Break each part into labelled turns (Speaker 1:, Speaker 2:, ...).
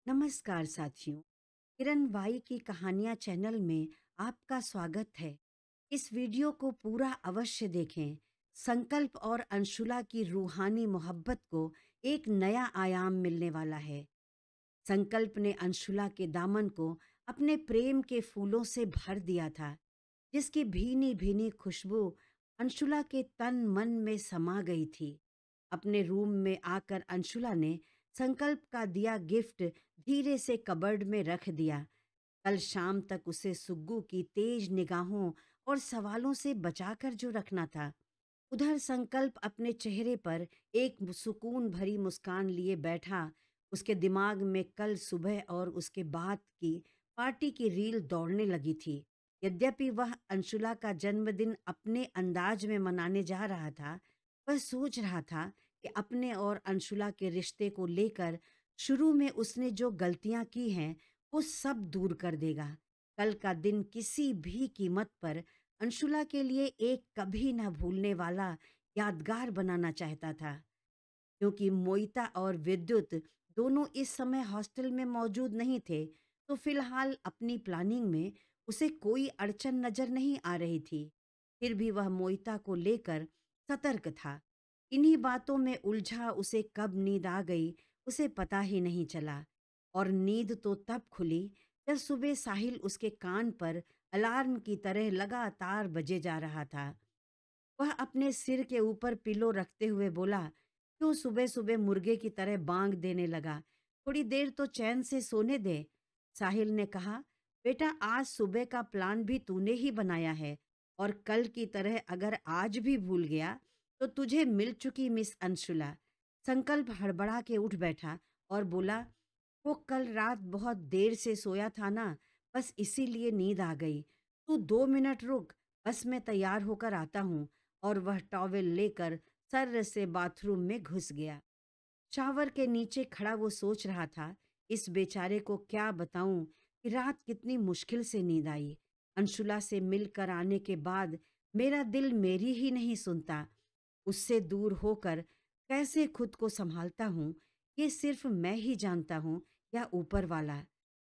Speaker 1: नमस्कार साथियों। किरण वाई की कहानियाँ चैनल में आपका स्वागत है। इस वीडियो को पूरा अवश्य देखें। संकल्प और अंशुला की रूहानी मोहब्बत को एक नया आयाम मिलने वाला है। संकल्प ने अंशुला के दामन को अपने प्रेम के फूलों से भर दिया था, जिसकी भीनी भीनी खुशबू अंशुला के तन मन में समा गई थी। अपने रूम में आकर अंशुला ने संकल्प का दिया गिफ्ट धीरे से कबर्ड में रख दिया। कल शाम तक उसे सुग्गू की तेज निगाहों और सवालों से बचाकर जो रखना था। उधर संकल्प अपने चेहरे पर एक सुकून भरी मुस्कान लिए बैठा। उसके दिमाग में कल सुबह और उसके बाद की पार्टी की रील दौड़ने लगी थी। यद्यपि वह अंशुला का जन्मदिन अपने अंदाज में मनाने जा रहा था, वह सोच रहा था कि अपने और अंशुला के रिश्ते को लेकर शुरू में उसने जो गलतियां की हैं, वो सब दूर कर देगा। कल का दिन किसी भी कीमत पर अंशुला के लिए एक कभी न भूलने वाला यादगार बनाना चाहता था। क्योंकि मोइता और विद्युत दोनों इस समय हॉस्टल में मौजूद नहीं थे, तो फिलहाल अपनी प्लानिंग में उसे कोई अड़चन नजर नहीं आ रही थी। फिर भी वह मोइता को लेकर सतर्क था। इन्हीं बातों में उलझा उसे कब नींद आ गई, उसे पता ही नहीं चला। और नींद तो तब खुली जब सुबह साहिल उसके कान पर अलार्म की तरह लगातार बजे जा रहा था। वह अपने सिर के ऊपर पिलो रखते हुए बोला, क्यों सुबह सुबह मुर्गे की तरह बांग देने लगा? थोड़ी देर तो चैन से सोने दे। साहिल ने कहा, बेटा आज सुबह का प्लान भी तूने ही बनाया है, और कल की तरह अगर आज भी भूल गया तो तुझे मिल चुकी मिस अंशुला। संकल्प हड़बड़ा के उठ बैठा और बोला, वो कल रात बहुत देर से सोया था ना, बस इसीलिए नींद आ गई। तू 2 मिनट रुक, बस मैं तैयार होकर आता हूँ। और वह टॉवेल लेकर सर्र से बाथरूम में घुस गया। शावर के नीचे खड़ा वो सोच रहा था, इस बेचारे को क्या बताऊं कि रात कितनी मुश्किल से नींद आई। अंशुला से मिलकर आने के बाद मेरा दिल मेरी ही नहीं सुनता। उससे दूर होकर कैसे खुद को संभालता हूँ, ये सिर्फ मैं ही जानता हूँ या ऊपर वाला।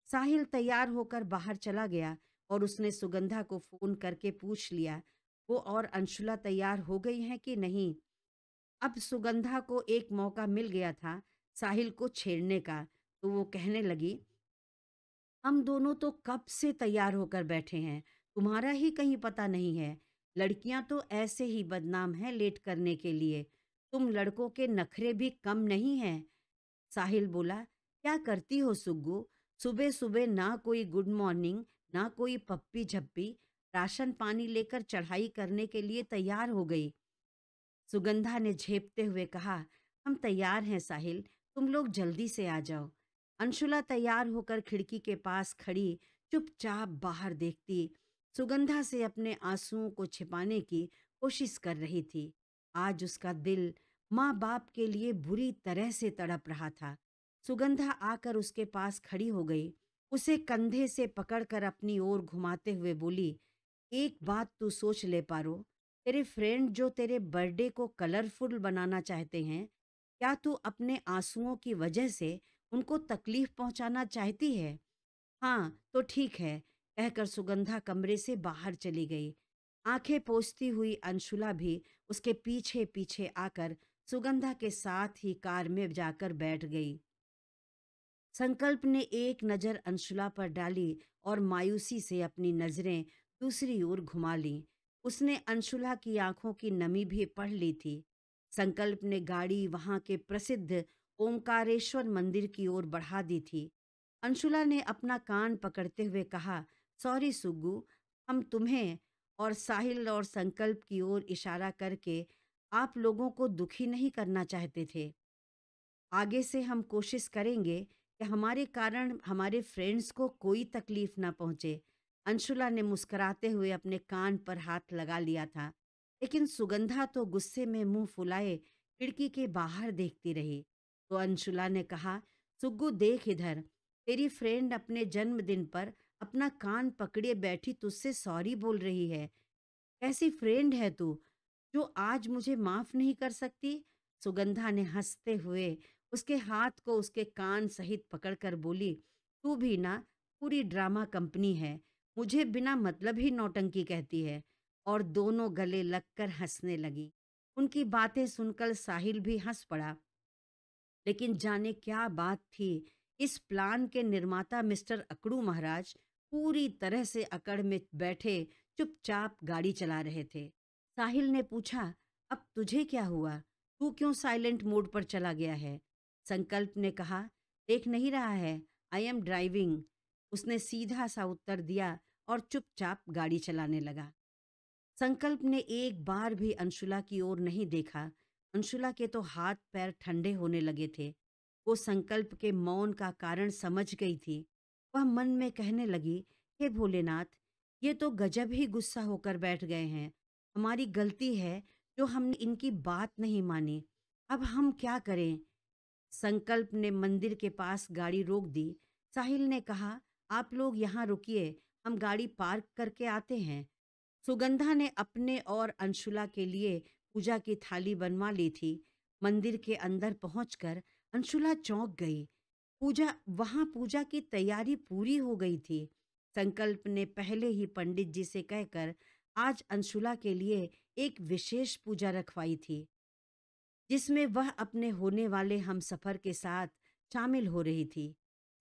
Speaker 1: साहिल तैयार होकर बाहर चला गया और उसने सुगंधा को फोन करके पूछ लिया, वो और अंशुला तैयार हो गई हैं कि नहीं। अब सुगंधा को एक मौका मिल गया था साहिल को छेड़ने का, तो वो कहने लगी, हम दोनों तो कब से तैयार होकर बैठे हैं, तुम्हारा ही कहीं पता नहीं है। लड़कियां तो ऐसे ही बदनाम हैं लेट करने के लिए। तुम लड़कों के नखरे भी कम नहीं हैं। साहिल बोला, क्या करती हो सुग्गू? सुबह सुबह ना कोई गुड मॉर्निंग, ना कोई पप्पी झप्पी, राशन पानी लेकर चढ़ाई करने के लिए तैयार हो गई। सुगंधा ने झेपते हुए कहा, हम तैयार हैं साहिल, तुम लोग जल्दी से आ जाओ। अंशुला तैयार होकर खिड़की के पास खड़ी चुपचाप बाहर देखती सुगंधा से अपने आंसुओं को छिपाने की कोशिश कर रही थी। आज उसका दिल माँ बाप के लिए बुरी तरह से तड़प रहा था। सुगंधा आकर उसके पास खड़ी हो गई, उसे कंधे से पकड़कर अपनी ओर घुमाते हुए बोली, एक बात तू सोच ले पारो, तेरे फ्रेंड जो तेरे बर्थडे को कलरफुल बनाना चाहते हैं, क्या तू अपने आंसुओं की वजह से उनको तकलीफ पहुंचाना चाहती है? हाँ तो ठीक है, कहकर सुगंधा कमरे से बाहर चली गई। आंखें पोंछती हुई अंशुला भी उसके पीछे पीछे आकर सुगंधा के साथ ही कार में जाकर बैठ गई। संकल्प ने एक नज़र अंशुला पर डाली और मायूसी से अपनी नज़रें दूसरी ओर घुमा लीं। उसने अंशुला की आंखों की नमी भी पढ़ ली थी। संकल्प ने गाड़ी वहां के प्रसिद्ध ओंकारेश्वर मंदिर की ओर बढ़ा दी थी। अंशुला ने अपना कान पकड़ते हुए कहा, सॉरी सुग्गू, हम तुम्हें और साहिल और संकल्प की ओर इशारा करके आप लोगों को दुखी नहीं करना चाहते थे। आगे से हम कोशिश करेंगे कि हमारे कारण हमारे फ्रेंड्स को कोई तकलीफ ना पहुंचे। अंशुला ने मुस्कुराते हुए अपने कान पर हाथ लगा लिया था, लेकिन सुगंधा तो गुस्से में मुंह फुलाए खिड़की के बाहर देखती रही। तो अंशुला ने कहा, सुग्गू देख इधर, तेरी फ्रेंड अपने जन्मदिन पर अपना कान पकड़े बैठी तुझसे सॉरी बोल रही है। कैसी फ्रेंड है तू जो आज मुझे माफ नहीं कर सकती? सुगंधा ने हंसते हुए उसके हाथ को उसके कान सहित पकड़कर बोली, तू भी ना पूरी ड्रामा कंपनी है, मुझे बिना मतलब ही नौटंकी कहती है। और दोनों गले लगकर हंसने लगी। उनकी बातें सुनकर साहिल भी हंस पड़ा। लेकिन जाने क्या बात थी, इस प्लान के निर्माता मिस्टर अकड़ू महाराज पूरी तरह से अकड़ में बैठे चुपचाप गाड़ी चला रहे थे। साहिल ने पूछा, अब तुझे क्या हुआ, तू क्यों साइलेंट मोड पर चला गया है? संकल्प ने कहा, देख नहीं रहा है, आई एम ड्राइविंग। उसने सीधा सा उत्तर दिया और चुपचाप गाड़ी चलाने लगा। संकल्प ने एक बार भी अंशुला की ओर नहीं देखा। अंशुला के तो हाथ पैर ठंडे होने लगे थे। वो संकल्प के मौन का कारण समझ गई थी। वह मन में कहने लगी, हे भोलेनाथ, ये तो गजब ही गुस्सा होकर बैठ गए हैं। हमारी गलती है जो हमने इनकी बात नहीं मानी। अब हम क्या करें? संकल्प ने मंदिर के पास गाड़ी रोक दी। साहिल ने कहा, आप लोग यहाँ रुकिए, हम गाड़ी पार्क करके आते हैं। सुगंधा ने अपने और अंशुला के लिए पूजा की थाली बनवा ली थी। मंदिर के अंदर पहुंचकर अंशुला चौंक गई। पूजा की तैयारी पूरी हो गई थी। संकल्प ने पहले ही पंडित जी से कहकर आज अंशुला के लिए एक विशेष पूजा रखवाई थी, जिसमें वह अपने होने वाले हमसफर के साथ शामिल हो रही थी।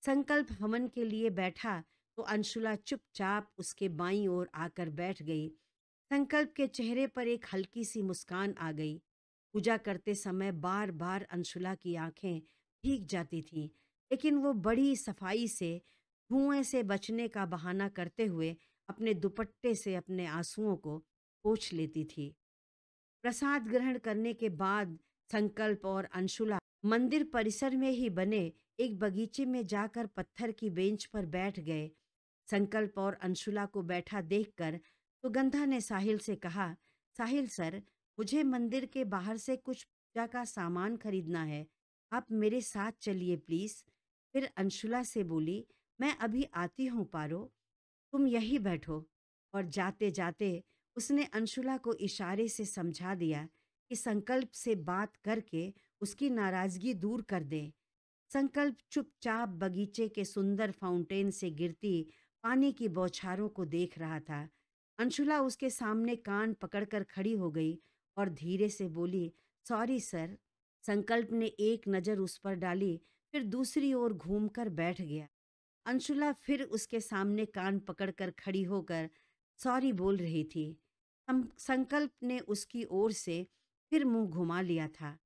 Speaker 1: संकल्प हवन के लिए बैठा तो अंशुला चुपचाप उसके बाईं ओर आकर बैठ गई। संकल्प के चेहरे पर एक हल्की सी मुस्कान आ गई। पूजा करते समय बार बार अंशुला की आंखें भीग जाती थीं, लेकिन वो बड़ी सफाई से धुएं से बचने का बहाना करते हुए अपने दुपट्टे से अपने आंसुओं को पोंछ लेती थी। प्रसाद ग्रहण करने के बाद संकल्प और अंशुला मंदिर परिसर में ही बने एक बगीचे में जाकर पत्थर की बेंच पर बैठ गए। संकल्प और अंशुला को बैठा देखकर सुगंधा ने साहिल से कहा, साहिल सर, मुझे मंदिर के बाहर से कुछ पूजा का सामान खरीदना है, आप मेरे साथ चलिए प्लीज। फिर अंशुला से बोली, मैं अभी आती हूँ पारो, तुम यहीं बैठो। और जाते जाते उसने अंशुला को इशारे से समझा दिया कि संकल्प से बात करके उसकी नाराजगी दूर कर दे। संकल्प चुपचाप बगीचे के सुंदर फाउंटेन से गिरती पानी की बौछारों को देख रहा था। अंशुला उसके सामने कान पकड़कर खड़ी हो गई और धीरे से बोली, सॉरी सर। संकल्प ने एक नज़र उस पर डाली, फिर दूसरी ओर घूमकर बैठ गया। अंशुला फिर उसके सामने कान पकड़कर खड़ी होकर सॉरी बोल रही थी। संकल्प ने उसकी ओर से फिर मुंह घुमा लिया था।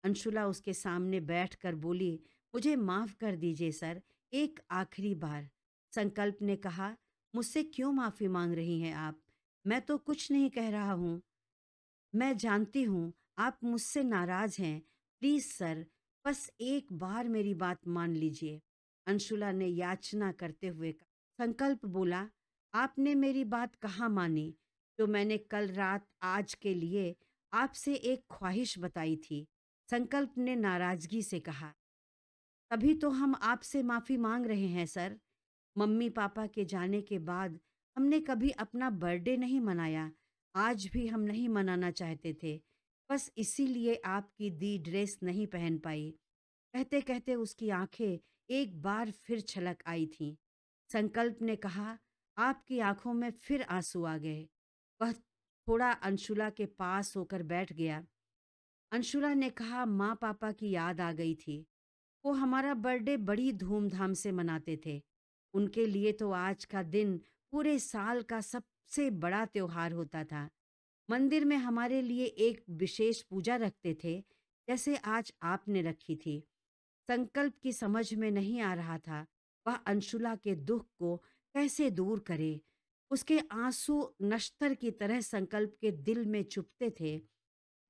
Speaker 1: अंशुला उसके सामने बैठकर बोली, मुझे माफ कर दीजिए सर, एक आखिरी बार। संकल्प ने कहा, मुझसे क्यों माफी मांग रही हैं आप? मैं तो कुछ नहीं कह रहा हूँ। मैं जानती हूँ आप मुझसे नाराज हैं। प्लीज सर, बस एक बार मेरी बात मान लीजिए। अंशुला ने याचना करते हुए कहा। संकल्प बोला, आपने मेरी बात कहाँ मानी? जो मैंने कल रात आज के लिए आपसे एक ख्वाहिश बताई थी। संकल्प ने नाराजगी से कहा, तभी तो हम आपसे माफी मांग रहे हैं सर। मम्मी पापा के जाने के बाद हमने कभी अपना बर्थडे नहीं मनाया। आज भी हम नहीं मनाना चाहते थे, बस इसीलिए आपकी दी ड्रेस नहीं पहन पाई। कहते कहते उसकी आंखें एक बार फिर छलक आई थीं। संकल्प ने कहा, आपकी आंखों में फिर आंसू आ गए। वह थोड़ा अंशुला के पास होकर बैठ गया। अंशुला ने कहा, माँ पापा की याद आ गई थी। वो हमारा बर्थडे बड़ी धूमधाम से मनाते थे। उनके लिए तो आज का दिन पूरे साल का सबसे बड़ा त्योहार होता था। मंदिर में हमारे लिए एक विशेष पूजा रखते थे, जैसे आज आपने रखी थी। संकल्प की समझ में नहीं आ रहा था वह अंशुला के दुख को कैसे दूर करे। उसके आंसू नश्तर की तरह संकल्प के दिल में चुभते थे।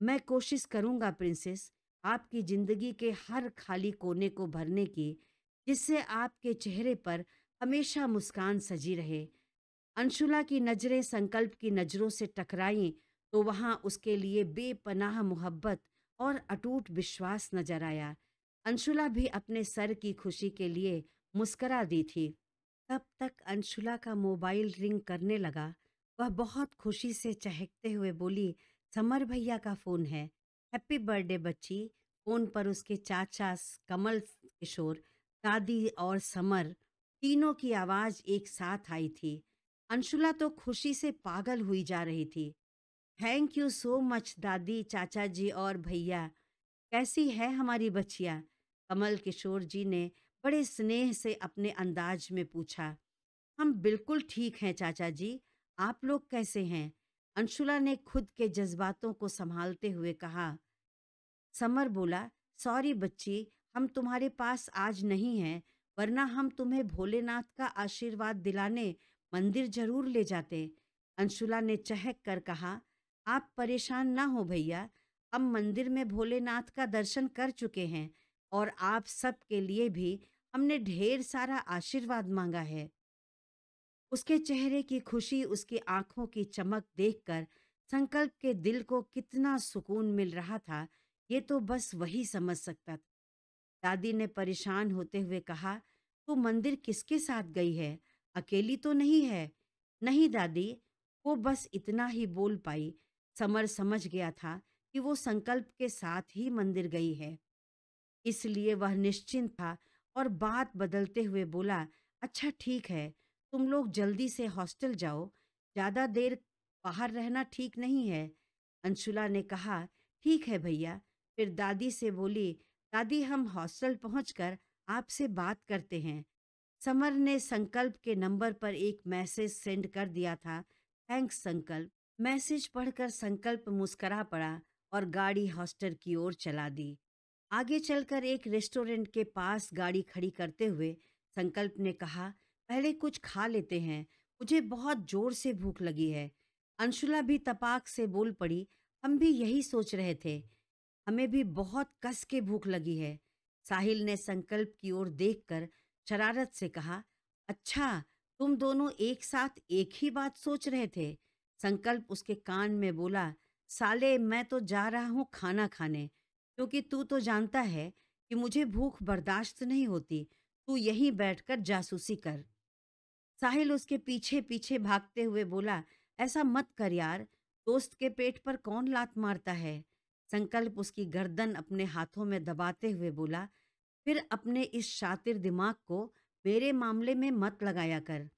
Speaker 1: मैं कोशिश करूंगा प्रिंसेस, आपकी जिंदगी के हर खाली कोने को भरने की, जिससे आपके चेहरे पर हमेशा मुस्कान सजी रहे। अंशुला की नजरें संकल्प की नजरों से टकराईं तो वहां उसके लिए बेपनाह मोहब्बत और अटूट विश्वास नजर आया। अंशुला भी अपने सर की खुशी के लिए मुस्करा दी थी। तब तक अंशुला का मोबाइल रिंग करने लगा। वह बहुत खुशी से चहकते हुए बोली, समर भैया का फोन है। हैप्पी बर्थडे बच्ची, फोन पर उसके चाचा कमल किशोर, दादी और समर तीनों की आवाज एक साथ आई थी। अंशुला तो खुशी से पागल हुई जा रही थी। थैंक यू सो मच दादी, चाचा जी और भैया। कैसी है हमारी बच्चिया? कमल किशोर जी ने बड़े स्नेह से अपने अंदाज में पूछा। हम बिल्कुल ठीक हैं चाचा जी, आप लोग कैसे हैं? अंशुला ने खुद के जज्बातों को संभालते हुए कहा। समर बोला, सॉरी बच्ची, हम तुम्हारे पास आज नहीं हैं, वरना हम तुम्हें भोलेनाथ का आशीर्वाद दिलाने मंदिर जरूर ले जाते। अंशुला ने चहक कर कहा, आप परेशान ना हो भैया, हम मंदिर में भोलेनाथ का दर्शन कर चुके हैं और आप सब के लिए भी हमने ढेर सारा आशीर्वाद मांगा है। उसके चेहरे की खुशी, उसकी आंखों की चमक देखकर संकल्प के दिल को कितना सुकून मिल रहा था, ये तो बस वही समझ सकता था। दादी ने परेशान होते हुए कहा, तू मंदिर किसके साथ गई है? अकेली तो नहीं है? नहीं दादी, वो बस इतना ही बोल पाई। समर समझ गया था कि वो संकल्प के साथ ही मंदिर गई है, इसलिए वह निश्चिंत था और बात बदलते हुए बोला, अच्छा ठीक है, तुम लोग जल्दी से हॉस्टल जाओ, ज़्यादा देर बाहर रहना ठीक नहीं है। अंशुला ने कहा, ठीक है भैया। फिर दादी से बोली, दादी हम हॉस्टल पहुंचकर आपसे बात करते हैं। समर ने संकल्प के नंबर पर एक मैसेज सेंड कर दिया था। थैंक्स संकल्प। मैसेज पढ़कर संकल्प मुस्करा पड़ा और गाड़ी हॉस्टल की ओर चला दी। आगे चलकर एक रेस्टोरेंट के पास गाड़ी खड़ी करते हुए संकल्प ने कहा, पहले कुछ खा लेते हैं, मुझे बहुत जोर से भूख लगी है। अंशुला भी तपाक से बोल पड़ी, हम भी यही सोच रहे थे, हमें भी बहुत कस के भूख लगी है। साहिल ने संकल्प की ओर देखकर शरारत से कहा, अच्छा, तुम दोनों एक साथ एक ही बात सोच रहे थे? संकल्प उसके कान में बोला, साले मैं तो जा रहा हूँ खाना खाने, क्योंकि तू तो जानता है कि मुझे भूख बर्दाश्त नहीं होती। तू यहीं बैठकर जासूसी कर। साहिल उसके पीछे पीछे भागते हुए बोला, ऐसा मत कर यार, दोस्त के पेट पर कौन लात मारता है? संकल्प उसकी गर्दन अपने हाथों में दबाते हुए बोला, फिर अपने इस शातिर दिमाग को मेरे मामले में मत लगाया कर।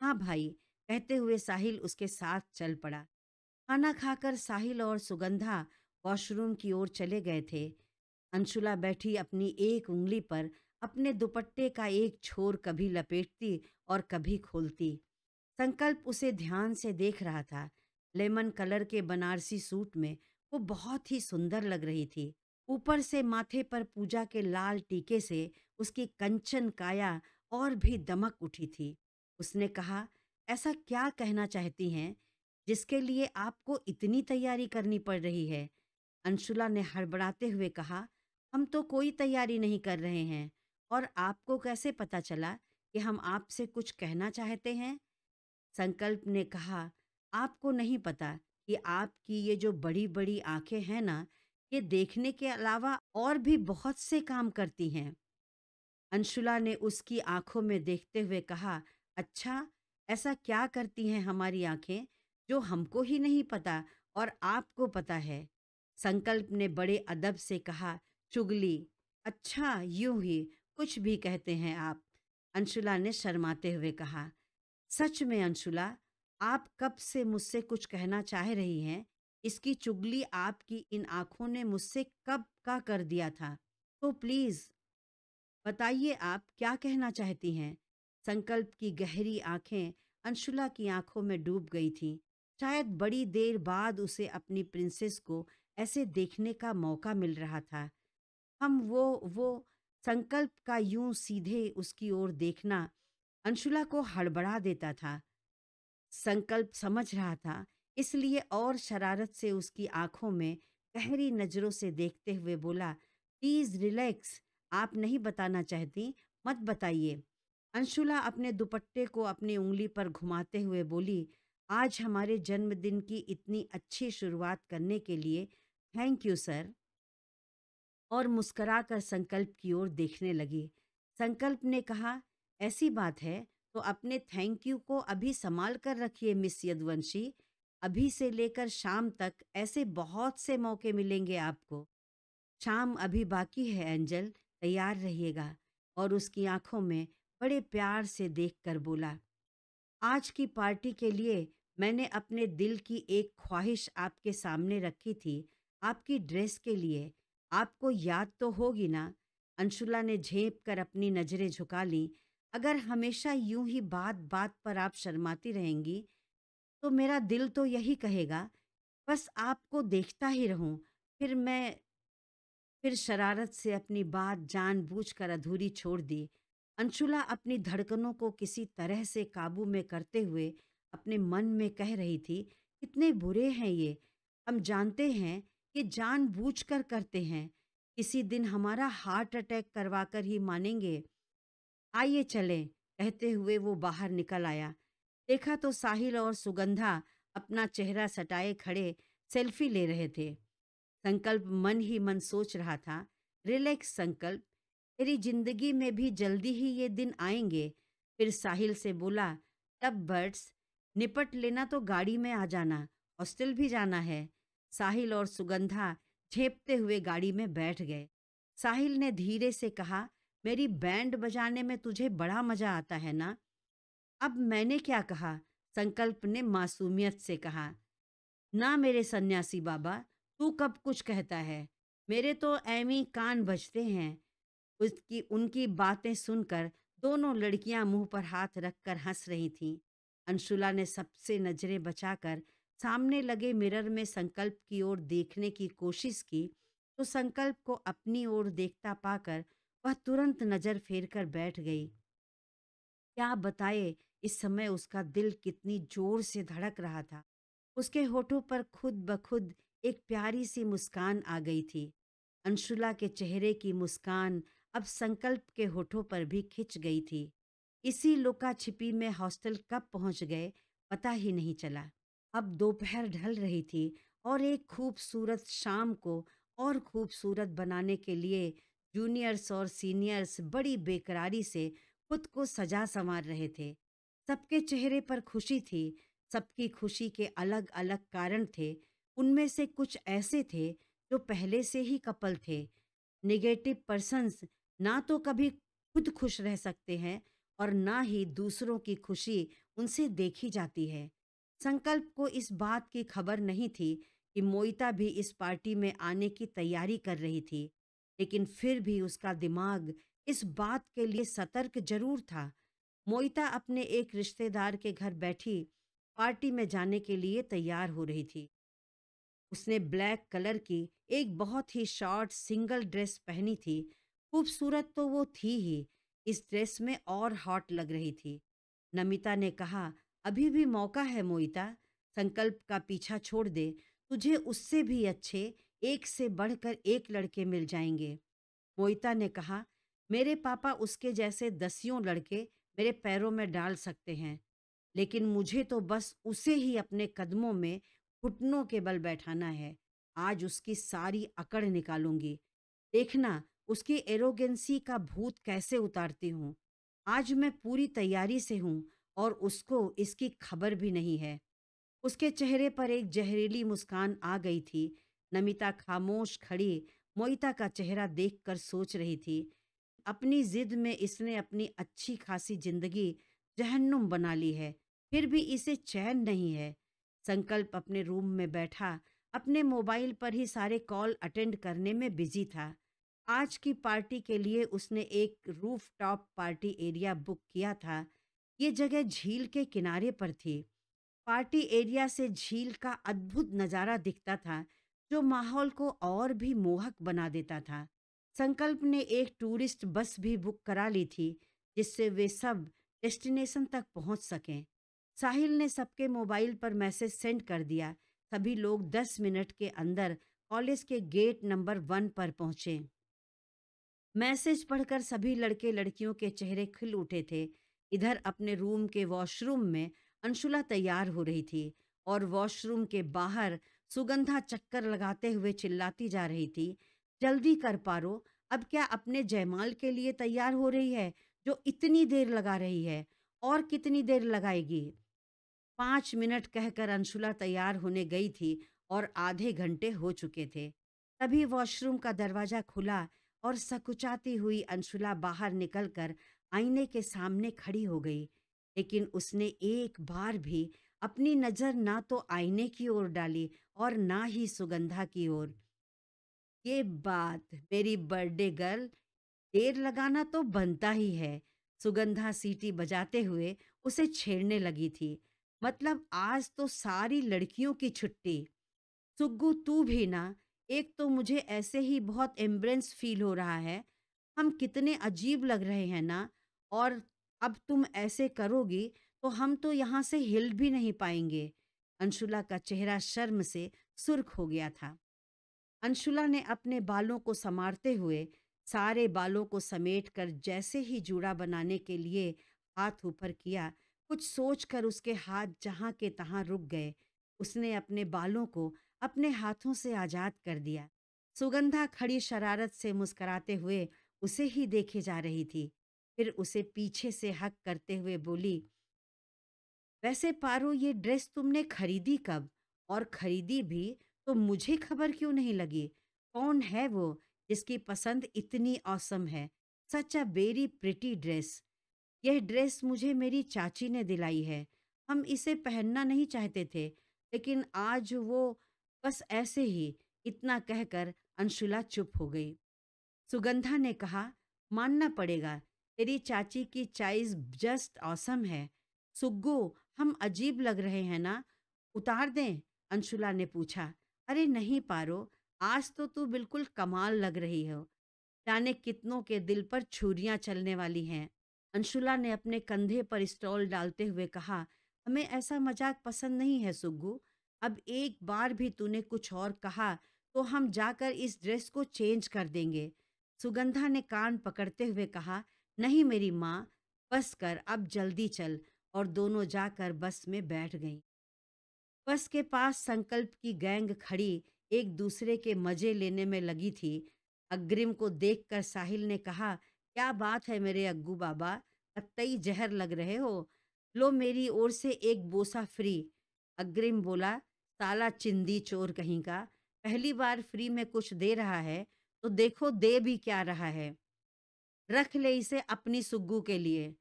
Speaker 1: हाँ भाई, कहते हुए साहिल उसके साथ चल पड़ा। खाना खाकर साहिल और सुगंधा वॉशरूम की ओर चले गए थे। अंशुला बैठी अपनी एक उंगली पर अपने दुपट्टे का एक छोर कभी लपेटती और कभी खोलती। संकल्प उसे ध्यान से देख रहा था। लेमन कलर के बनारसी सूट में वो बहुत ही सुंदर लग रही थी। ऊपर से माथे पर पूजा के लाल टीके से उसकी कंचन काया और भी दमक उठी थी। उसने कहा, ऐसा क्या कहना चाहती हैं जिसके लिए आपको इतनी तैयारी करनी पड़ रही है? अंशुला ने हड़बड़ाते हुए कहा, हम तो कोई तैयारी नहीं कर रहे हैं, और आपको कैसे पता चला कि हम आपसे कुछ कहना चाहते हैं? संकल्प ने कहा, आपको नहीं पता कि आपकी ये जो बड़ी बड़ी आंखें हैं ना, ये देखने के अलावा और भी बहुत से काम करती हैं। अंशुला ने उसकी आंखों में देखते हुए कहा, अच्छा, ऐसा क्या करती हैं हमारी आंखें जो हमको ही नहीं पता और आपको पता है? संकल्प ने बड़े अदब से कहा, चुगली। अच्छा, यूं ही कुछ भी कहते हैं आप। अंशुला ने शर्माते हुए कहा, सच में अंशुला, आप कब से मुझसे कुछ कहना चाह रही हैं? इसकी चुगली आपकी इन आंखों ने मुझसे कब का कर दिया था? तो प्लीज बताइए, आप क्या कहना चाहती हैं? संकल्प की गहरी आंखें अंशुला की आंखों में डूब गई थीं। शायद बड़ी देर बाद उसे अपनी प्रिंसेस को ऐसे देखने का मौका मिल रहा था। हम वो संकल्प का यूं सीधे उसकी ओर देखना अंशुला को हड़बड़ा देता था। संकल्प समझ रहा था, इसलिए और शरारत से उसकी आंखों में गहरी नजरों से देखते हुए बोला, प्लीज रिलैक्स, आप नहीं बताना चाहती, मत बताइए। अंशुला अपने दुपट्टे को अपनी उंगली पर घुमाते हुए बोली, आज हमारे जन्मदिन की इतनी अच्छी शुरुआत करने के लिए थैंक यू सर। और मुस्कुराकर संकल्प की ओर देखने लगी। संकल्प ने कहा, ऐसी बात है तो अपने थैंक यू को अभी संभाल कर रखिए मिस यदुवंशी। अभी से लेकर शाम तक ऐसे बहुत से मौके मिलेंगे आपको। शाम अभी बाकी है एंजल, तैयार रहिएगा। और उसकी आंखों में बड़े प्यार से देखकर बोला, आज की पार्टी के लिए मैंने अपने दिल की एक ख्वाहिश आपके सामने रखी थी, आपकी ड्रेस के लिए। आपको याद तो होगी ना? अंशुला ने झेप कर अपनी नजरें झुका ली। अगर हमेशा यूं ही बात बात पर आप शर्माती रहेंगी तो मेरा दिल तो यही कहेगा, बस आपको देखता ही रहूं। फिर शरारत से अपनी बात जानबूझकर अधूरी छोड़ दी। अंशुला अपनी धड़कनों को किसी तरह से काबू में करते हुए अपने मन में कह रही थी, कितने बुरे हैं ये। हम जानते हैं कि जानबूझकर करते हैं। किसी दिन हमारा हार्ट अटैक करवाकर ही मानेंगे। आइए चलें, कहते हुए वो बाहर निकल आया। देखा तो साहिल और सुगंधा अपना चेहरा सटाए खड़े सेल्फी ले रहे थे। संकल्प मन ही मन सोच रहा था, रिलैक्स संकल्प, तेरी जिंदगी में भी जल्दी ही ये दिन आएंगे। फिर साहिल से बोला, तब बर्ड्स, निपट लेना तो गाड़ी में आ जाना, हॉस्टल भी जाना है। साहिल और सुगंधा झेपते हुए गाड़ी में बैठ गए। साहिल ने धीरे से कहा, मेरी बैंड बजाने में तुझे बड़ा मजा आता है ना? अब मैंने क्या कहा? संकल्प ने मासूमियत से कहा, ना मेरे सन्यासी बाबा, तू कब कुछ कहता है? मेरे तो ऐवी कान बजते हैं। उसकी उनकी बातें सुनकर दोनों लड़कियां मुंह पर हाथ रखकर हंस रही थीं। अंशुला ने सबसे नजरें बचाकर सामने लगे मिरर में संकल्प की ओर देखने की कोशिश की, तो संकल्प को अपनी ओर देखता पाकर वह तुरंत नजर फेरकर बैठ गई। क्या बताए इस समय उसका दिल कितनी जोर से धड़क रहा था। उसके होठों पर खुद ब खुद एक प्यारी सी मुस्कान आ गई थी। अंशुला के चेहरे की मुस्कान अब संकल्प के होठों पर भी खिंच गई थी। इसी लुका छिपी में हॉस्टल कब पहुंच गए पता ही नहीं चला। अब दोपहर ढल रही थी और एक खूबसूरत शाम को और खूबसूरत बनाने के लिए जूनियर्स और सीनियर्स बड़ी बेकरारी से खुद को सजा संवार रहे थे। सबके चेहरे पर खुशी थी। सबकी खुशी के अलग अलग कारण थे। उनमें से कुछ ऐसे थे जो पहले से ही कपल थे। नेगेटिव पर्सन्स ना तो कभी खुद खुश रह सकते हैं और ना ही दूसरों की खुशी उनसे देखी जाती है। संकल्प को इस बात की खबर नहीं थी कि मोइता भी इस पार्टी में आने की तैयारी कर रही थी, लेकिन फिर भी उसका दिमाग इस बात के लिए सतर्क जरूर था। मोइता अपने एक रिश्तेदार के घर बैठी पार्टी में जाने के लिए तैयार हो रही थी। उसने ब्लैक कलर की एक बहुत ही शॉर्ट सिंगल ड्रेस पहनी थी। खूबसूरत तो वो थी ही, इस ड्रेस में और हॉट लग रही थी। नमिता ने कहा, अभी भी मौका है मोइता, संकल्प का पीछा छोड़ दे। तुझे उससे भी अच्छे, एक से बढ़कर एक लड़के मिल जाएंगे। मोइता ने कहा, मेरे पापा उसके जैसे दसियों लड़के मेरे पैरों में डाल सकते हैं, लेकिन मुझे तो बस उसे ही अपने कदमों में घुटनों के बल बैठाना है। आज उसकी सारी अकड़ निकालूंगी। देखना उसकी एरोगेंसी का भूत कैसे उतारती हूँ। आज मैं पूरी तैयारी से हूँ और उसको इसकी खबर भी नहीं है। उसके चेहरे पर एक जहरीली मुस्कान आ गई थी। नमिता खामोश खड़ी मोइता का चेहरा देखकर सोच रही थी, अपनी जिद में इसने अपनी अच्छी खासी जिंदगी जहन्नुम बना ली है, फिर भी इसे चैन नहीं है। संकल्प अपने रूम में बैठा अपने मोबाइल पर ही सारे कॉल अटेंड करने में बिजी था। आज की पार्टी के लिए उसने एक roof top party area book किया था। ये जगह झील के किनारे पर थी। पार्टी एरिया से झील का अद्भुत नज़ारा दिखता था, जो माहौल को और भी मोहक बना देता था। संकल्प ने एक टूरिस्ट बस भी बुक करा ली थी, जिससे वे सब डेस्टिनेशन तक पहुंच सकें। साहिल ने सबके मोबाइल पर मैसेज सेंड कर दिया। सभी लोग 10 मिनट के अंदर कॉलेज के गेट नंबर 1 पर पहुंचे। मैसेज पढ़कर सभी लड़के लड़कियों के चेहरे खिल उठे थे। इधर अपने रूम के वॉशरूम में अंशुला तैयार हो रही थी और वॉशरूम के बाहर सुगंधा चक्कर लगाते हुए चिल्लाती जा रही थी, जल्दी कर पारो, अब क्या अपने जयमाल के लिए तैयार हो रही है जो इतनी देर लगा रही है? और कितनी देर लगाएगी? 5 मिनट कहकर अंशुला तैयार होने गई थी और आधे घंटे हो चुके थे। तभी वॉशरूम का दरवाजा खुला और सकुचाती हुई अंशुला बाहर निकलकर आईने के सामने खड़ी हो गई। लेकिन उसने एक बार भी अपनी नजर ना तो आईने की ओर डाली और ना ही सुगंधा की ओर। ये बात, मेरी बर्थडे गर्ल, देर लगाना तो बनता ही है। सुगंधा सीटी बजाते हुए उसे छेड़ने लगी थी। मतलब आज तो सारी लड़कियों की छुट्टी। सुग्गू तू भी ना। एक तो मुझे ऐसे ही बहुत एम्ब्रेंस फील हो रहा है। हम कितने अजीब लग रहे हैं ना। और अब तुम ऐसे करोगी तो हम तो यहाँ से हिल भी नहीं पाएंगे। अंशुला का चेहरा शर्म से सुर्ख हो गया था। अंशुला ने अपने बालों को संवारते हुए सारे बालों को समेटकर जैसे ही जूड़ा बनाने के लिए हाथ ऊपर किया, कुछ सोचकर उसके हाथ जहां के तहां रुक गए। उसने अपने बालों को अपने हाथों से आजाद कर दिया। सुगंधा खड़ी शरारत से मुस्कुराते हुए उसे ही देखे जा रही थी। फिर उसे पीछे से हक करते हुए बोली, वैसे पारो, ये ड्रेस तुमने खरीदी कब? और खरीदी भी तो मुझे खबर क्यों नहीं लगी? कौन है वो जिसकी पसंद इतनी औसम है? सच अ वेरी प्रिटी ड्रेस। यह ड्रेस मुझे मेरी चाची ने दिलाई है। हम इसे पहनना नहीं चाहते थे, लेकिन आज वो बस ऐसे ही। इतना कहकर अंशुला चुप हो गई। सुगंधा ने कहा, मानना पड़ेगा, तेरी चाची की चॉइस जस्ट ऑसम है। सुग्गू, हम अजीब लग रहे हैं ना? उतार दें? अंशुला ने पूछा। अरे नहीं पारो, आज तो तू बिल्कुल कमाल लग रही हो। जाने कितनों के दिल पर छुरियां चलने वाली हैं। अंशुला ने अपने कंधे पर स्टॉल डालते हुए कहा, हमें ऐसा मजाक पसंद नहीं है सुग्गू। अब एक बार भी तूने कुछ और कहा तो हम जाकर इस ड्रेस को चेंज कर देंगे। सुगंधा ने कान पकड़ते हुए कहा, नहीं मेरी माँ, बस कर, अब जल्दी चल। और दोनों जाकर बस में बैठ गईं। बस के पास संकल्प की गैंग खड़ी एक दूसरे के मजे लेने में लगी थी। अग्रिम को देखकर साहिल ने कहा, क्या बात है मेरे अग्गू बाबा, कतई जहर लग रहे हो। लो मेरी ओर से एक बोसा फ्री। अग्रिम बोला, साला चिंदी चोर कहीं का, पहली बार फ्री में कुछ दे रहा है तो देखो दे भी क्या रहा है। रख ले इसे अपनी सुग्गू के लिए।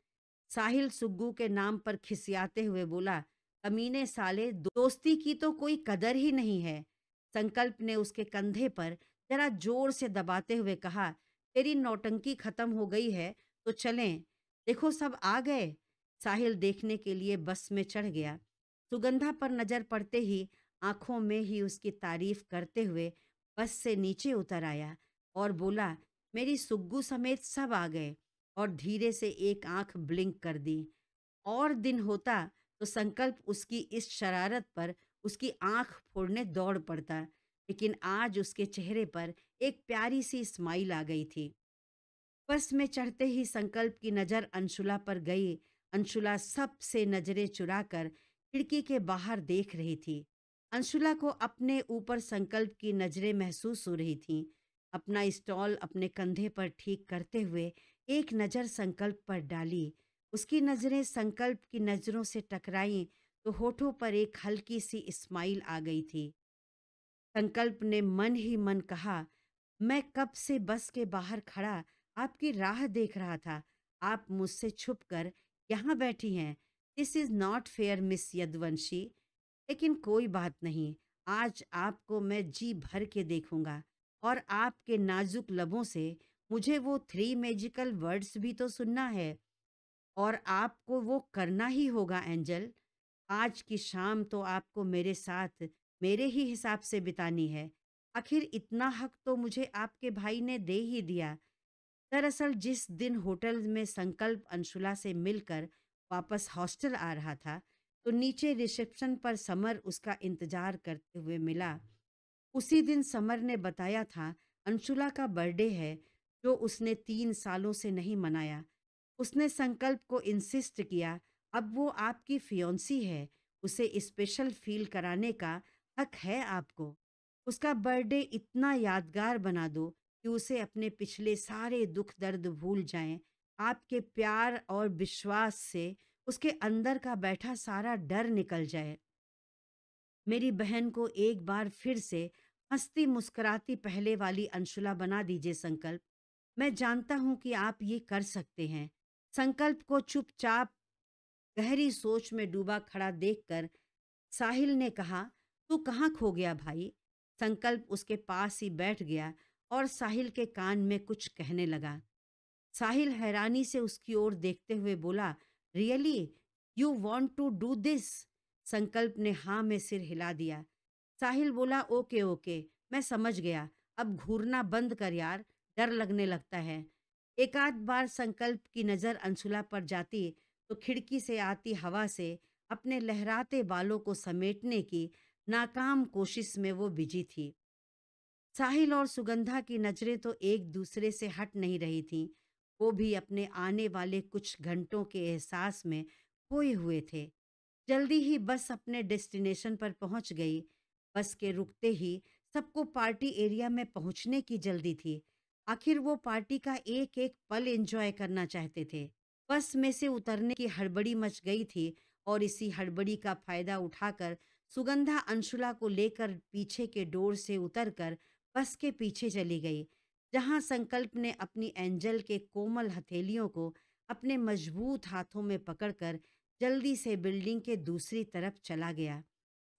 Speaker 1: साहिल सुग्गू के नाम पर खिसियाते हुए बोला, कमीने साले, दोस्ती की तो कोई कदर ही नहीं है। संकल्प ने उसके कंधे पर जरा जोर से दबाते हुए कहा, तेरी नौटंकी खत्म हो गई है तो चलें। देखो सब आ गए। साहिल देखने के लिए बस में चढ़ गया। सुगंधा पर नजर पड़ते ही आंखों में ही उसकी तारीफ करते हुए बस से नीचे उतर आया और बोला, मेरी सुग्गू समेत सब आ गए। और धीरे से एक आंख ब्लिंक कर दी। और दिन होता तो संकल्प उसकी इस शरारत पर उसकी आंख फोड़ने दौड़ पड़ता, लेकिन आज उसके चेहरे पर एक प्यारी सी स्माइल आ गई थी। बस में चढ़ते ही संकल्प की नजर अंशुला पर गई। अंशुला सबसे नजरें चुराकर खिड़की के बाहर देख रही थी। अंशुला को अपने ऊपर संकल्प की नजरें महसूस हो रही थीं। अपना स्टॉल अपने कंधे पर ठीक करते हुए एक नज़र संकल्प पर डाली। उसकी नजरें संकल्प की नजरों से टकराईं तो होठों पर एक हल्की सी स्माइल आ गई थी। संकल्प ने मन ही मन कहा, मैं कब से बस के बाहर खड़ा आपकी राह देख रहा था। आप मुझसे छुपकर यहाँ बैठी हैं। This is not fair miss Yaduvanshi. लेकिन कोई बात नहीं, आज आपको मैं जी भर के देखूंगा। और आपके नाजुक लबों से मुझे वो थ्री मैजिकल वर्ड्स भी तो सुनना है। और आपको वो करना ही होगा एंजल। आज की शाम तो आपको मेरे साथ मेरे ही हिसाब से बितानी है। आखिर इतना हक तो मुझे आपके भाई ने दे ही दिया। दरअसल जिस दिन होटल में संकल्प अंशुला से मिलकर वापस हॉस्टल आ रहा था, तो नीचे रिसेप्शन पर समर उसका इंतजार करते हुए मिला। उसी दिन समर ने बताया था, अंशुला का बर्थडे है जो उसने 3 सालों से नहीं मनाया। उसने संकल्प को इंसिस्ट किया, अब वो आपकी फियोंसी है, उसे स्पेशल फील कराने का हक है आपको। उसका बर्थडे इतना यादगार बना दो कि उसे अपने पिछले सारे दुख दर्द भूल जाएं। आपके प्यार और विश्वास से उसके अंदर का बैठा सारा डर निकल जाए। मेरी बहन को एक बार फिर से हंसती मुस्कुराती पहले वाली अंशुला बना दीजिए संकल्प। मैं जानता हूं कि आप ये कर सकते हैं। संकल्प को चुपचाप गहरी सोच में डूबा खड़ा देखकर साहिल ने कहा, तू कहाँ खो गया भाई? संकल्प उसके पास ही बैठ गया और साहिल के कान में कुछ कहने लगा। साहिल हैरानी से उसकी ओर देखते हुए बोला, really you want to do this? Sankalp ने हाँ में सिर हिला दिया। साहिल बोला, ओके ओके, मैं समझ गया। अब घूरना बंद कर यार, डर लगने लगता है। एक आध बार संकल्प की नजर अंशुला पर जाती तो खिड़की से आती हवा से अपने लहराते बालों को समेटने की नाकाम कोशिश में वो बिजी थी। साहिल और सुगंधा की नजरें तो एक दूसरे से हट नहीं रही थीं। वो भी अपने आने वाले कुछ घंटों के एहसास में खोए हुए थे। जल्दी ही बस अपने डेस्टिनेशन पर पहुंच गई। बस के रुकते ही सबको पार्टी एरिया में पहुंचने की जल्दी थी। आखिर वो पार्टी का एक एक पल एंजॉय करना चाहते थे। बस में से उतरने की हड़बड़ी मच गई थी और इसी हड़बड़ी का फायदा उठाकर सुगंधा अंशुला को लेकर पीछे के डोर से उतरकर बस के पीछे चली गई, जहां संकल्प ने अपनी एंजल के कोमल हथेलियों को अपने मजबूत हाथों में पकड़कर जल्दी से बिल्डिंग के दूसरी तरफ चला गया।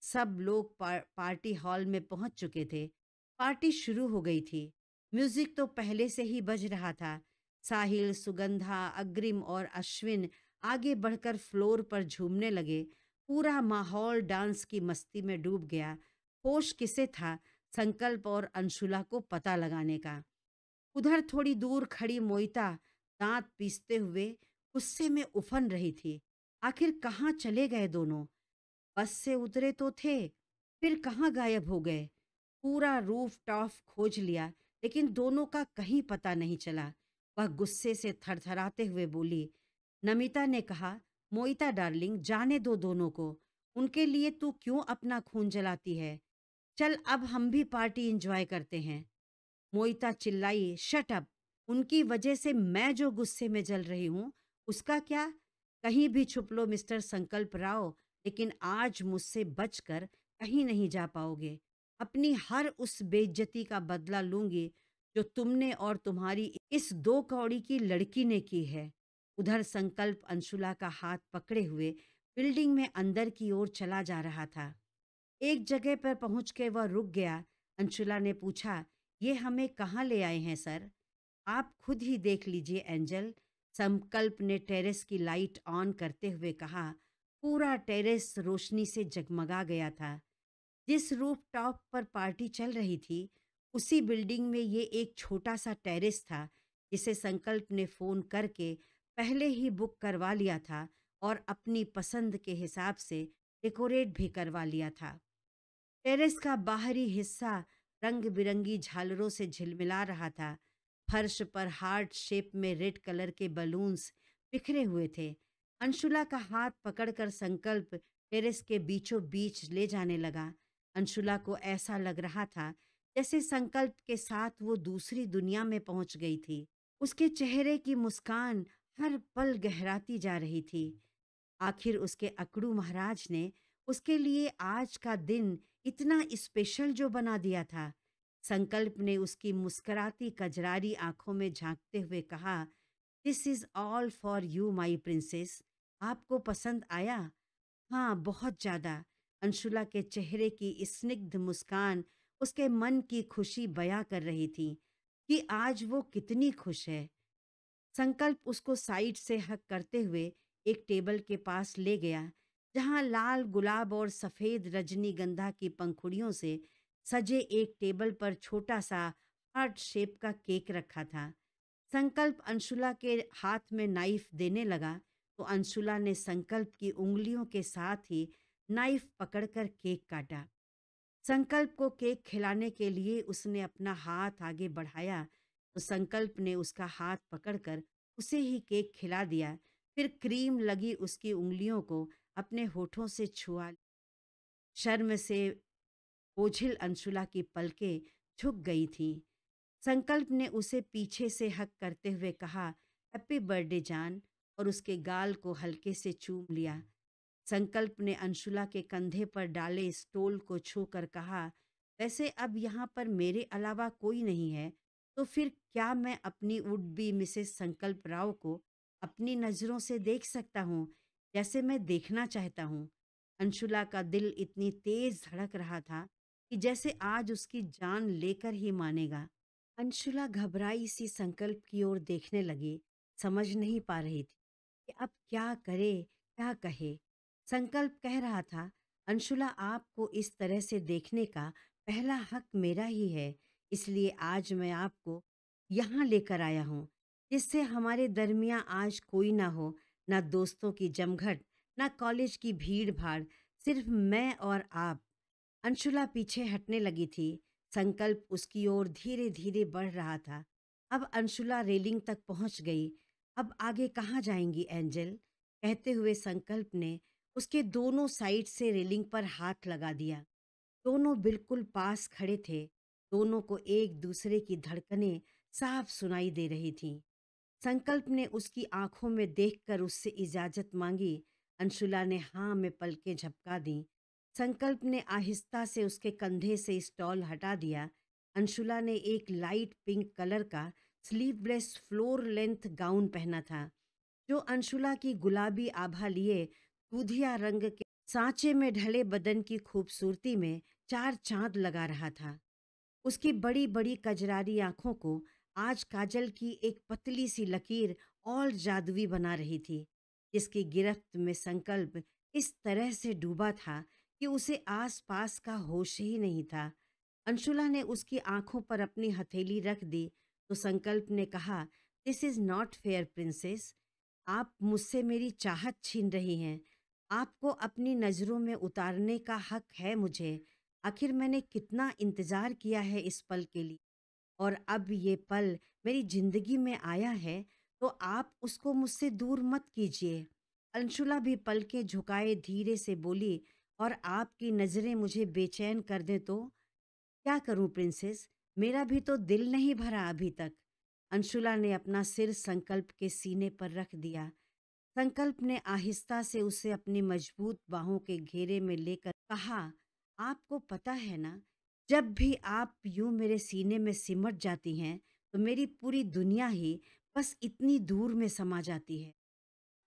Speaker 1: सब लोग पार्टी हॉल में पहुंच चुके थे। पार्टी शुरू हो गई थी। म्यूजिक तो पहले से ही बज रहा था। साहिल, सुगंधा, अग्रिम और अश्विन आगे बढ़कर फ्लोर पर झूमने लगे। पूरा माहौल डांस की मस्ती में डूब गया। होश किसे था संकल्प और अंशुला को पता लगाने का। उधर थोड़ी दूर खड़ी मोइता दांत पीसते हुए गुस्से में उफन रही थी। आखिर कहाँ चले गए दोनों? बस से उतरे तो थे, फिर कहाँ गायब हो गए? पूरा रूफ टॉप खोज लिया, लेकिन दोनों का कहीं पता नहीं चला। वह गुस्से से थरथराते हुए बोली। नमिता ने कहा, मोइता डार्लिंग, जाने दो दोनों को। उनके लिए तू क्यों अपना खून जलाती है? चल अब हम भी पार्टी एंजॉय करते हैं। मोइता चिल्लाई, शट अप! उनकी वजह से मैं जो गुस्से में जल रही हूँ, उसका क्या? कहीं भी छुप लो मिस्टर संकल्प राव, लेकिन आज मुझसे बचकर कहीं नहीं जा पाओगे। अपनी हर उस बेइज्जती का बदला लूंगी जो तुमने और तुम्हारी इस दो कौड़ी की लड़की ने की है। उधर संकल्प अंशुला का हाथ पकड़े हुए बिल्डिंग में अंदर की ओर चला जा रहा था। एक जगह पर पहुंच के वह रुक गया। अंशुला ने पूछा, ये हमें कहाँ ले आए हैं सर? आप खुद ही देख लीजिए एंजल। संकल्प ने टेरेस की लाइट ऑन करते हुए कहा। पूरा टेरेस रोशनी से जगमगा गया था। जिस रूफ टॉप पर पार्टी चल रही थी, उसी बिल्डिंग में ये एक छोटा सा टेरेस था, जिसे संकल्प ने फोन करके पहले ही बुक करवा लिया था और अपनी पसंद के हिसाब से डेकोरेट भी करवा लिया था। टेरेस का बाहरी हिस्सा रंग बिरंगी झालरों से झिलमिला रहा था। फर्श पर हार्ट शेप में रेड कलर के बलून्स बिखरे हुए थे। अंशुला का हाथ पकड़कर संकल्प टेरेस के बीचों बीच ले जाने लगा। अंशुला को ऐसा लग रहा था जैसे संकल्प के साथ वो दूसरी दुनिया में पहुंच गई थी। उसके चेहरे की मुस्कान हर पल गहराती जा रही थी। आखिर उसके अकड़ू महाराज ने उसके लिए आज का दिन इतना स्पेशल जो बना दिया था। संकल्प ने उसकी मुस्कुराती कजरारी आंखों में झांकते हुए कहा, this is all for you my princess. आपको पसंद आया? हाँ, बहुत ज्यादा। अंशुला के चेहरे की स्निग्ध मुस्कान उसके मन की खुशी बयां कर रही थी कि आज वो कितनी खुश है। संकल्प उसको साइड से हक करते हुए एक टेबल के पास ले गया, जहां लाल गुलाब और सफेद रजनीगंधा की पंखुड़ियों से सजे एक टेबल पर छोटा सा हार्ट शेप का केक रखा था। संकल्प अंशुला के हाथ में नाइफ देने लगा तो अंशुला ने संकल्प की उंगलियों के साथ ही नाइफ पकड़कर केक काटा। संकल्प को केक खिलाने के लिए उसने अपना हाथ आगे बढ़ाया तो संकल्प ने उसका हाथ पकड़कर उसे ही केक खिला दिया। फिर क्रीम लगी उसकी उंगलियों को अपने होठों से छुआ। शर्म से ओझिल अंशुला की पलकें झुक गई थीं। संकल्प ने उसे पीछे से हक करते हुए कहा, हैप्पी बर्थडे जान, और उसके गाल को हल्के से चूम लिया। संकल्प ने अंशुला के कंधे पर डाले स्टोल को छूकर कहा, वैसे अब यहाँ पर मेरे अलावा कोई नहीं है, तो फिर क्या मैं अपनी वुड बी मिसेस संकल्प राव को अपनी नज़रों से देख सकता हूँ, जैसे मैं देखना चाहता हूँ? अंशुला का दिल इतनी तेज़ धड़क रहा था कि जैसे आज उसकी जान लेकर ही मानेगा। अंशुला घबराई सी संकल्प की ओर देखने लगी, समझ नहीं पा रही थी कि अब क्या करे, क्या कहे। संकल्प कह रहा था, अंशुला आपको इस तरह से देखने का पहला हक मेरा ही है, इसलिए आज मैं आपको यहाँ लेकर आया हूँ, जिससे हमारे दरमियाँ आज कोई ना हो, ना दोस्तों की जमघट, ना कॉलेज की भीड़-भाड़, सिर्फ मैं और आप। अंशुला पीछे हटने लगी थी। संकल्प उसकी ओर धीरे-धीरे बढ़ रहा था। अब अंशुला रेलिंग तक पहुंच गई। अब आगे कहाँ जाएंगी एंजल? कहते हुए संकल्प ने उसके दोनों साइड से रेलिंग पर हाथ लगा दिया। दोनों बिल्कुल पास खड़े थे। दोनों को एक दूसरे की धड़कनें साफ सुनाई दे रही थीं। संकल्प ने उसकी आंखों में देखकर उससे इजाजत मांगी। अंशुला ने हाँ में पलकें झपका दी। संकल्प ने आहिस्ता से उसके कंधे से स्टॉल हटा दिया। अंशुला ने एक लाइट पिंक कलर का स्लीवलेस फ्लोर लेंथ गाउन पहना था, जो अंशुला की गुलाबी आभा लिए दूधिया रंग के सांचे में ढले बदन की खूबसूरती में चार चांद लगा रहा था। उसकी बड़ी-बड़ी कजरारी आँखों को आज काजल की एक पतली सी लकीर और जादुई बना रही थी, जिसकी गिरफ्त में संकल्प इस तरह से डूबा था कि उसे आस-पास का होश ही नहीं था। अंशुला ने उसकी आँखों पर अपनी हथेली रख दी, तो संकल्प ने कहा, "this is not fair princess. आप मुझसे मेरी चाहत छीन रही हैं। आपको अपनी नज़रों में उतारने का हक है मुझे। आखिर मैंने कितना इंतज़ार किया है इस पल के लिए, और अब ये पल मेरी ज़िंदगी में आया है, तो आप उसको मुझसे दूर मत कीजिए।" अंशुला भी पलकें झुकाए धीरे से बोली, "और आपकी नज़रें मुझे बेचैन कर दें तो? क्या करूं प्रिंसेस, मेरा भी तो दिल नहीं भरा अभी तक।" अंशुला ने अपना सिर संकल्प के सीने पर रख दिया। संकल्प ने आहिस्ता से उसे अपनी मजबूत बाहों के घेरे में लेकर कहा, "आपको पता है ना, जब भी आप यूं मेरे सीने में सिमट जाती हैं, तो मेरी पूरी दुनिया ही बस इतनी दूर में समा जाती है।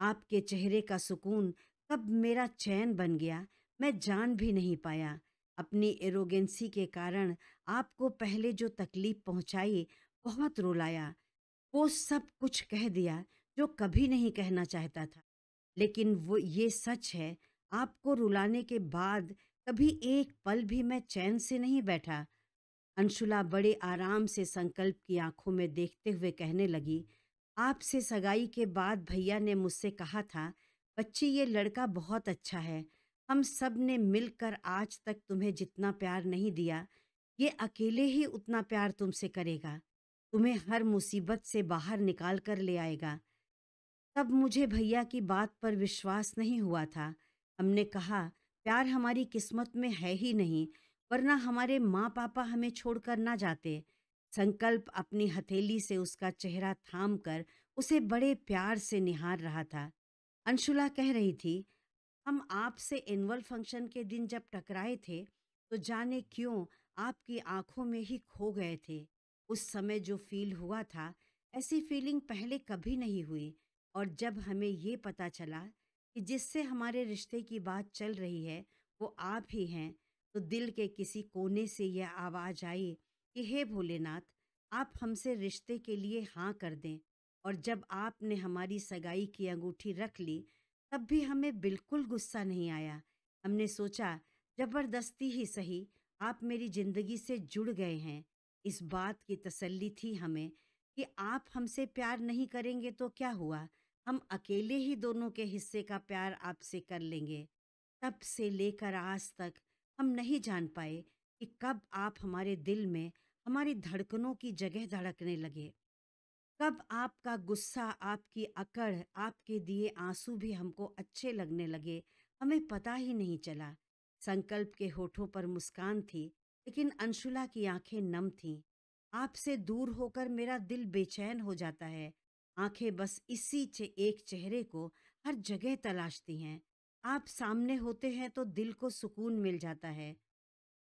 Speaker 1: आपके चेहरे का सुकून कब मेरा चैन बन गया, मैं जान भी नहीं पाया। अपनी एरोगेंसी के कारण आपको पहले जो तकलीफ पहुंचाई, बहुत रुलाया, वो सब कुछ कह दिया जो कभी नहीं कहना चाहता था। लेकिन वो ये सच है, आपको रुलाने के बाद कभी एक पल भी मैं चैन से नहीं बैठा।" अंशुला बड़े आराम से संकल्प की आंखों में देखते हुए कहने लगी, "आपसे सगाई के बाद भैया ने मुझसे कहा था, बच्ची ये लड़का बहुत अच्छा है। हम सब ने मिलकर आज तक तुम्हें जितना प्यार नहीं दिया, ये अकेले ही उतना प्यार तुमसे करेगा। तुम्हें हर मुसीबत से बाहर निकाल कर ले आएगा।" तब मुझे भैया की बात पर विश्वास नहीं हुआ था। हमने कहा, प्यार हमारी किस्मत में है ही नहीं, वरना हमारे माँ पापा हमें छोड़कर ना जाते। संकल्प अपनी हथेली से उसका चेहरा थाम कर उसे बड़े प्यार से निहार रहा था। अंशुला कह रही थी, "हम आपसे एनुअल फंक्शन के दिन जब टकराए थे, तो जाने क्यों आपकी आंखों में ही खो गए थे। उस समय जो फील हुआ था, ऐसी फीलिंग पहले कभी नहीं हुई। और जब हमें ये पता चला कि जिससे हमारे रिश्ते की बात चल रही है, वो आप ही हैं, तो दिल के किसी कोने से यह आवाज़ आई कि हे भोलेनाथ, आप हमसे रिश्ते के लिए हाँ कर दें। और जब आपने हमारी सगाई की अंगूठी रख ली, तब भी हमें बिल्कुल गुस्सा नहीं आया। हमने सोचा, जबरदस्ती ही सही, आप मेरी जिंदगी से जुड़ गए हैं। इस बात की तसल्ली थी हमें कि आप हमसे प्यार नहीं करेंगे तो क्या हुआ, हम अकेले ही दोनों के हिस्से का प्यार आपसे कर लेंगे। तब से लेकर आज तक हम नहीं जान पाए कि कब आप हमारे दिल में हमारी धड़कनों की जगह धड़कने लगे। कब आपका गुस्सा, आपकी अकड़, आपके दिए आंसू भी हमको अच्छे लगने लगे, हमें पता ही नहीं चला। संकल्प के होठों पर मुस्कान थी, लेकिन अंशुला की आंखें नम थीं। आपसे दूर होकर मेरा दिल बेचैन हो जाता है। आंखें बस इसी एक चेहरे को हर जगह तलाशती हैं। आप सामने होते हैं तो दिल को सुकून मिल जाता है।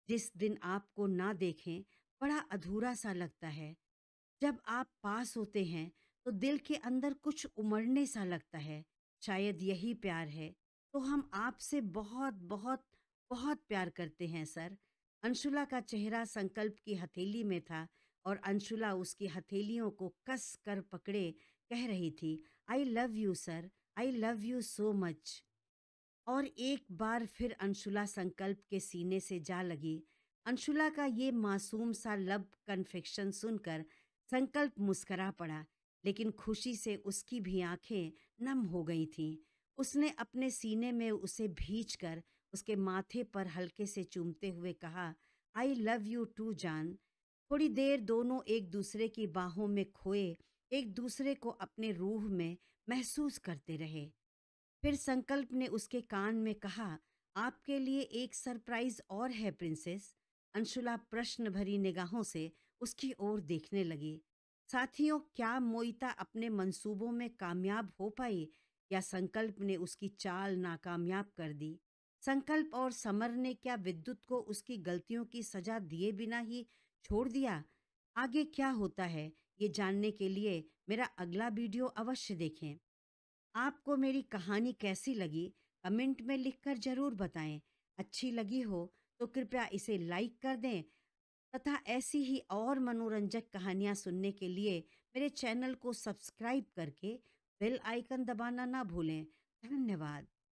Speaker 1: जिस दिन आपको ना देखें, बड़ा अधूरा सा लगता है। जब आप पास होते हैं तो दिल के अंदर कुछ उमड़ने सा लगता है। शायद यही प्यार है। तो हम आपसे बहुत बहुत बहुत प्यार करते हैं सर। अंशुला का चेहरा संकल्प की हथेली में था और अंशुला उसकी हथेलियों को कस कर पकड़े कह रही थी, I love you sir, I love you so much. और एक बार फिर अंशुला संकल्प के सीने से जा लगी। अंशुला का ये मासूम सा लब कन्फेक्शन सुनकर संकल्प मुस्करा पड़ा, लेकिन खुशी से उसकी भी आंखें नम हो गई थीं। उसने अपने सीने में उसे भींचकर उसके माथे पर हल्के से चूमते हुए कहा, आई लव यू टू जान। थोड़ी देर दोनों एक दूसरे की बाहों में खोए एक दूसरे को अपने रूह में महसूस करते रहे। फिर संकल्प ने उसके कान में कहा, आपके लिए एक सरप्राइज और है प्रिंसेस। अंशुला प्रश्न भरी निगाहों से उसकी ओर देखने लगी। साथियों, क्या मोइता अपने मंसूबों में कामयाब हो पाई या संकल्प ने उसकी चाल नाकामयाब कर दी? संकल्प और समर ने क्या विद्युत को उसकी गलतियों की सजा दिए बिना ही छोड़ दिया? आगे क्या होता है, ये जानने के लिए मेरा अगला वीडियो अवश्य देखें। आपको मेरी कहानी कैसी लगी कमेंट में लिखकर ज़रूर बताएं। अच्छी लगी हो तो कृपया इसे लाइक कर दें तथा ऐसी ही और मनोरंजक कहानियाँ सुनने के लिए मेरे चैनल को सब्सक्राइब करके बेल आइकन दबाना ना भूलें। धन्यवाद।